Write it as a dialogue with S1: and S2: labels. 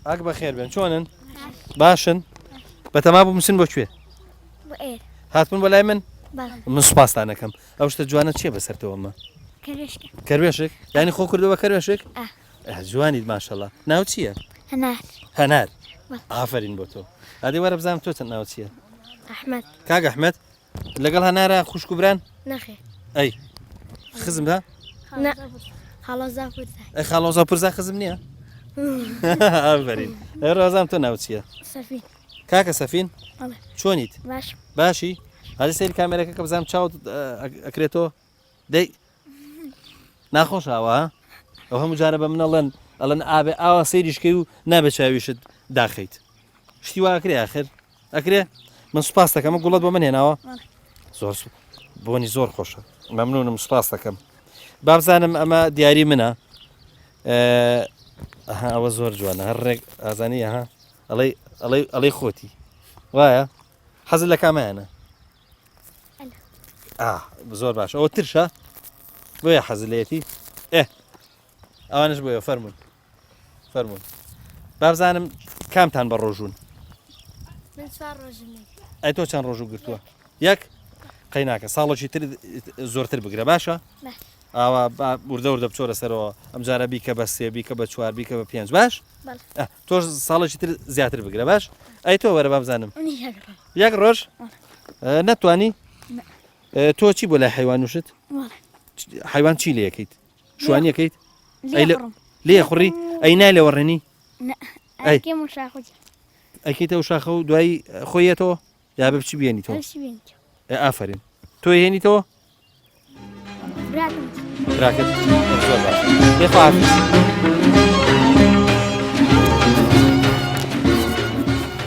S1: ئاک بەخێر بێن چۆنن باشن بەتەما بوو مسن بۆکوێ
S2: بۆ ئێر
S1: هاتبوون بەلای من
S2: بەڵێ
S1: من سوپاسان دەکەم ئەو شتە جوانە چییە بەسەرتەوەمە
S2: کەروێشکە
S1: کەروێشک یانی خۆ کردەوە کەروێشک
S2: ئا.
S1: جوانیت ماشەڵڵا ناو چییە
S2: هەنار
S1: هەنار
S2: بەڵێ.
S1: ئافرین بۆ تۆ ئادی وەرە بزانم تۆ چەند ناو چییە
S2: ئەحمەد
S1: کاک ئەحمەد لەگەڵ هەنارە خوشک و بران
S2: نەخێ
S1: ئەی خزم دا
S2: نە خاڵۆزا پورزە
S1: ئەی خاڵۆزە پرزا خزم نییە ئافرین ڕازام تۆ ناو چییە
S2: سەفین
S1: کاکە سەفین
S2: بەڵێ.
S1: چۆنیت
S2: باش
S1: باشی هەلی سەیری کامێرەکە کە بزانم چاوت ئەکرێتەوە دەی ناخۆش ئاوە ئەو هەموو جارە بە منەڵەن ئەڵەن ئابێ ئاوا سەیریشکەی و نابێت چاویشت داخەیت شتی وا ئەکرێ ئاخر ئەکرێ من سوپاس دەکەم گوڵەت بۆ من هێناوە زۆر بۆنی زۆر خۆشە مەمنونم سوپاس دەکەم با بزانم ئەمە دیاری منە ئەوە زۆر جوانە هەر ڕێک ئازانی ها ئەڵەی خۆتی وایە حەزت لە کامەیانە زۆر باش ئەوە ترشە بۆیە حەزلێتی ئەوانش بۆیە فەرمونون با بزانم کامتان بە ڕۆژوون
S2: من چوار ڕۆژم
S1: ئەی تۆ چەند ڕۆژ و گرتووە یەک قەی ناکە ساڵێکی تر زۆرتر بگرە باشە ئاوا وردە وردە بچۆ لەسەرەوە ئەم جارە بیکە بە سێ بیکە بە چوار بیکە بە پێنج باش تۆش ساڵێکی تر زیاتر بگرە باش ئەی تۆ وەرە با بزانم یەک ڕۆژ نەتوانی تۆ چی بۆ لای حیوانوشت حیوان چی لێ یەکەیت شوانی یەکەیت لێ خوڕی ئەی نای لێوەڕێنی ئەیکەیتەوە شاخە و دوایی خۆیەتەوە یا بە بچی بێنیتەوە ئافرین تۆ هێنیتەوە براکەت زۆر باش